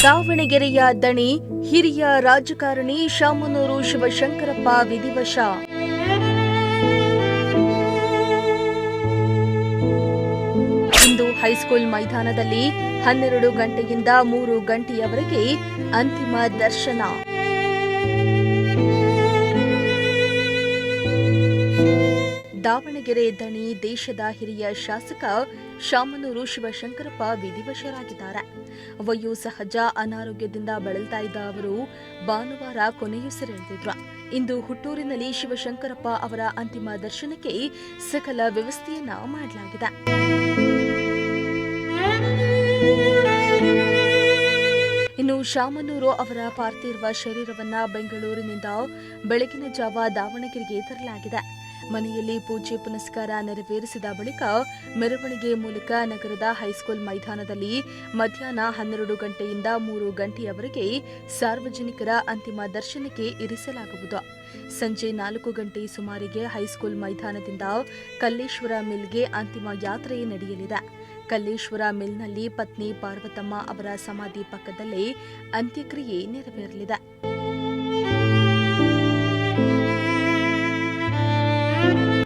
ದಾವಣಗೆರೆಯ ದಣಿ ಹಿರಿಯ ರಾಜಕಾರಣಿ ಶಾಮನೂರು ಶಿವಶಂಕರಪ್ಪ ವಿಧಿವಶ. ಇಂದು ಹೈಸ್ಕೂಲ್ ಮೈದಾನದಲ್ಲಿ 12 ಗಂಟೆಯಿಂದ 3 ಗಂಟೆಯವರೆಗೆ ಅಂತಿಮ ದರ್ಶನ. ದಾವಣಗೆರೆ ದಣಿ ದೇಶದ ಹಿರಿಯ ಶಾಸಕ ಶಾಮನೂರು ಶಿವಶಂಕರಪ್ಪ ವಿಧಿವಶರಾಗಿದ್ದಾರೆ. ವಯೋಸಹಜ ಅನಾರೋಗ್ಯದಿಂದ ಬಳಲ್ತಾ ಇದ್ದ ಅವರು ಭಾನುವಾರ ಕೊನೆಯುಸಿರೆಳೆದಿದ್ರು. ಇಂದು ಹುಟ್ಟೂರಿನಲ್ಲಿ ಶಿವಶಂಕರಪ್ಪ ಅವರ ಅಂತಿಮ ದರ್ಶನಕ್ಕೆ ಸಕಲ ವ್ಯವಸ್ಥೆಯನ್ನ ಮಾಡಲಾಗಿದೆ. ಇನ್ನು ಶಾಮನೂರು ಅವರ ಪಾರ್ಥಿವ ಶರೀರವನ್ನ ಬೆಂಗಳೂರಿನಿಂದ ಬೆಳಗಿನ ಜಾವ ದಾವಣಗೆರೆಗೆ ತರಲಾಗಿದೆ. ಮನೆಯಲ್ಲಿ ಪೂಜೆ ಪುನಸ್ಕಾರ ನೆರವೇರಿಸಿದ ಬಳಿಕ ಮೆರವಣಿಗೆ ಮೂಲಕ ನಗರದ ಹೈಸ್ಕೂಲ್ ಮೈದಾನದಲ್ಲಿ ಮಧ್ಯಾಹ್ನ 12 ಗಂಟೆಯಿಂದ 3 ಗಂಟೆಯವರೆಗೆ ಸಾರ್ವಜನಿಕರ ಅಂತಿಮ ದರ್ಶನಕ್ಕೆ ಇರಿಸಲಾಗುವುದು. ಸಂಜೆ 4 ಗಂಟೆ ಸುಮಾರಿಗೆ ಹೈಸ್ಕೂಲ್ ಮೈದಾನದಿಂದ ಕಲ್ಲೇಶ್ವರ ಮಿಲ್ಗೆ ಅಂತಿಮ ಯಾತ್ರೆ ನಡೆಯಲಿದೆ. ಕಲ್ಲೇಶ್ವರ ಮಿಲ್ನಲ್ಲಿ ಪತ್ನಿ ಪಾರ್ವತಮ್ಮ ಅವರ ಸಮಾಧಿ ಪಕ್ಕದಲ್ಲೇ ಅಂತ್ಯಕ್ರಿಯೆ ನೆರವೇರಲಿದೆ.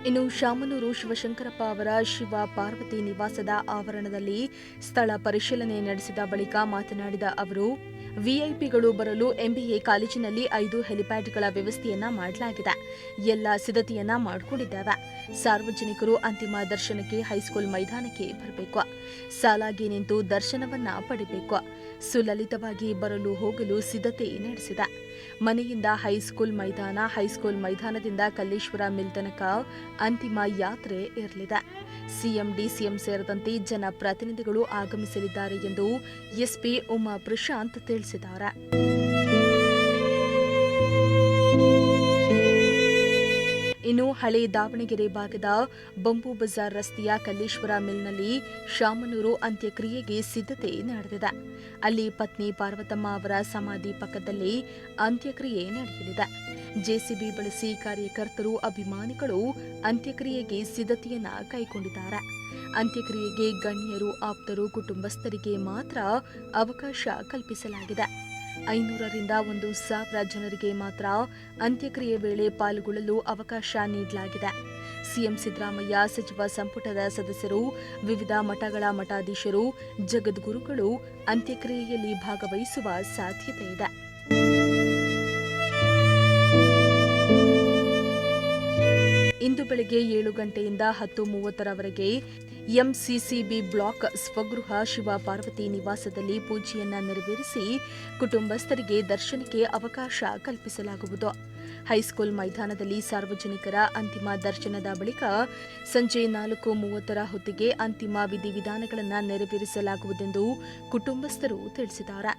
ಇನ್ನು ಶಾಮನೂರು ಶಿವಶಂಕರಪ್ಪ ಅವರ ಶಿವ ಪಾರ್ವತಿ ನಿವಾಸದ ಆವರಣದಲ್ಲಿ ಸ್ಥಳ ಪರಿಶೀಲನೆ ನಡೆಸಿದ ಬಳಿಕ ಮಾತನಾಡಿದ ಅವರು, ವಿಐಪಿಗಳು ಬರಲು ಎಂಬಿಎ ಕಾಲೇಜಿನಲ್ಲಿ 5 ಹೆಲಿಪ್ಯಾಡ್ಗಳ ವ್ಯವಸ್ಥೆಯನ್ನ ಮಾಡಲಾಗಿದೆ. ಎಲ್ಲ ಸಿದ್ಧತೆಯನ್ನ ಮಾಡಿಕೊಂಡಿದ್ದೇವೆ. ಸಾರ್ವಜನಿಕರು ಅಂತಿಮ ದರ್ಶನಕ್ಕೆ ಹೈಸ್ಕೂಲ್ ಮೈದಾನಕ್ಕೆ ಬರಬೇಕು. ಸಾಲಾಗಿ ನಿಂತು ದರ್ಶನವನ್ನ ಪಡೆಯಬೇಕು. ಸುಲಲಿತವಾಗಿ ಬರಲು ಹೋಗಲು ಸಿದ್ಧತೆ ನಡೆಸಿದೆ. ಮನೆಯಿಂದ ಹೈಸ್ಕೂಲ್ ಮೈದಾನದಿಂದ ಕಲ್ಲೇಶ್ವರ ಮಿಲ್ ತನಕ ಅಂತಿಮ ಯಾತ್ರೆ ಇರಲಿದೆ. ಸಿಎಂ ಡಿಸಿಎಂ ಸೇರಿದಂತೆ ಜನಪ್ರತಿನಿಧಿಗಳು ಆಗಮಿಸಲಿದ್ದಾರೆ ಎಂದು ಎಸ್ಪಿ ಉಮಾ ಪ್ರಶಾಂತ್ ತಿಳಿಸಿದ್ದಾರೆ. ಇನ್ನು ಹಳೆ ದಾವಣಗೆರೆ ಭಾಗದ ಬಂಬು ಬಜಾರ್ ರಸ್ತೆಯ ಕಲ್ಲೇಶ್ವರ ಮಿಲ್ನಲ್ಲಿ ಶಾಮನೂರು ಅಂತ್ಯಕ್ರಿಯೆಗೆ ಸಿದ್ಧತೆ ನಡೆದಿದೆ. ಅಲ್ಲಿ ಪತ್ನಿ ಪಾರ್ವತಮ್ಮ ಅವರ ಸಮಾಧಿ ಪಕ್ಕದಲ್ಲಿ ಅಂತ್ಯಕ್ರಿಯೆ ನಡೆಯಲಿದೆ. ಜೆಸಿಬಿ ಬಳಸಿ ಕಾರ್ಯಕರ್ತರು, ಅಭಿಮಾನಿಗಳು ಅಂತ್ಯಕ್ರಿಯೆಗೆ ಸಿದ್ಧತೆಯನ್ನ ಕೈಗೊಂಡಿದ್ದಾರೆ. ಅಂತ್ಯಕ್ರಿಯೆಗೆ ಗಣ್ಯರು, ಆಪ್ತರು, ಕುಟುಂಬಸ್ಥರಿಗೆ ಮಾತ್ರ ಅವಕಾಶ ಕಲ್ಪಿಸಲಾಗಿದೆ. 500ರಿಂದ 1,000 ಜನರಿಗೆ ಮಾತ್ರ ಅಂತ್ಯಕ್ರಿಯೆ ವೇಳೆ ಪಾಲ್ಗೊಳ್ಳಲು ಅವಕಾಶ ನೀಡಲಾಗಿದೆ. ಸಿಎಂ ಸಿದ್ದರಾಮಯ್ಯ, ಸಚಿವ ಸಂಪುಟದ ಸದಸ್ಯರು, ವಿವಿಧ ಮಠಗಳ ಮಠಾಧೀಶರು, ಜಗದ್ಗುರುಗಳು ಅಂತ್ಯಕ್ರಿಯೆಯಲ್ಲಿ ಭಾಗವಹಿಸುವ ಸಾಧ್ಯತೆ ಇದೆ. ಇಂದು ಬೆಳಗ್ಗೆ 7 ಗಂಟೆಯಿಂದ 10:30ರವರೆಗೆ ಎಂಸಿಸಿಬಿ ಬ್ಲಾಕ್ ಸ್ವಗೃಹ ಶಿವ ಪಾರ್ವತಿ ನಿವಾಸದಲ್ಲಿ ಪೂಜೆಯನ್ನ ನೆರವೇರಿಸಿ ಕುಟುಂಬಸ್ಥರಿಗೆ ದರ್ಶನಕ್ಕೆ ಅವಕಾಶ ಕಲ್ಪಿಸಲಾಗುವುದು. ಹೈಸ್ಕೂಲ್ ಮೈದಾನದಲ್ಲಿ ಸಾರ್ವಜನಿಕರ ಅಂತಿಮ ದರ್ಶನದ ಬಳಿಕ ಸಂಜೆ 4:30ರ ಹೊತ್ತಿಗೆ ಅಂತಿಮ ವಿಧಿವಿಧಾನಗಳನ್ನು ನೆರವೇರಿಸಲಾಗುವುದೆಂದು ಕುಟುಂಬಸ್ಥರು ತಿಳಿಸಿದ್ದಾರೆ.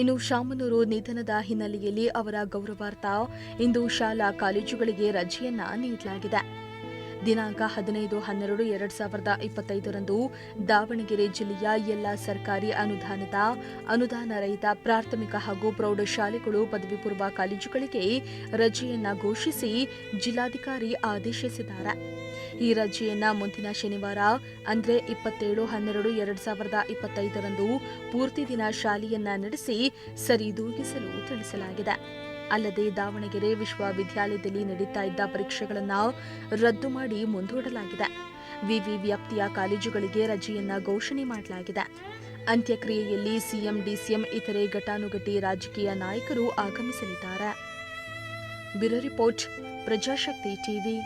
ಇನ್ನು ಶಾಮನೂರು ನಿಧನದ ಹಿನ್ನೆಲೆಯಲ್ಲಿ ಅವರ ಗೌರವಾರ್ಥ ಇಂದು ಶಾಲಾ ಕಾಲೇಜುಗಳಿಗೆ ರಜೆಯನ್ನ ನೀಡಲಾಗಿದೆ. ದಿನಾಂಕ 15-12-2025ರಂದು ದಾವಣಗೆರೆ ಜಿಲ್ಲೆಯ ಎಲ್ಲ ಸರ್ಕಾರಿ ಅನುದಾನ ರಹಿತ ಪ್ರಾಥಮಿಕ ಹಾಗೂ ಪ್ರೌಢಶಾಲೆಗಳು, ಪದವಿ ಪೂರ್ವ ಕಾಲೇಜುಗಳಿಗೆ ರಜೆಯನ್ನ ಘೋಷಿಸಿ ಜಿಲ್ಲಾಧಿಕಾರಿ ಆದೇಶಿಸಿದ್ದಾರೆ. ಈ ರಜೆಯನ್ನ ಮುಂದಿನ ಶನಿವಾರ ಅಂದರೆ 27-12-2025ರಂದು ಪೂರ್ತಿ ದಿನ ಶಾಲೆಯನ್ನ ನಡೆಸಿ ಸರಿದೂಗಿಸಲು ತಿಳಿಸಲಾಗಿದೆ. ಅಲ್ಲದೆ ದಾವಣಗೆರೆ ವಿಶ್ವವಿದ್ಯಾಲಯದಲ್ಲಿ ನಡೆಯುತ್ತಾ ಇದ್ದ ಪರೀಕ್ಷೆಗಳನ್ನು ರದ್ದು ಮಾಡಿ ಮುಂದೂಡಲಾಗಿದೆ. ವಿವಿ ವ್ಯಾಪ್ತಿಯ ಕಾಲೇಜುಗಳಿಗೆ ರಜೆಯನ್ನ ಘೋಷಣೆ ಮಾಡಲಾಗಿದೆ. ಅಂತ್ಯಕ್ರಿಯೆಯಲ್ಲಿ ಸಿಎಂ ಡಿಸಿಎಂ ಇತರೆ ಘಟಾನುಘಟಿ ರಾಜಕೀಯ ನಾಯಕರು ಆಗಮಿಸಲಿದ್ದಾರೆ. Bureau report, Prajashakti TV.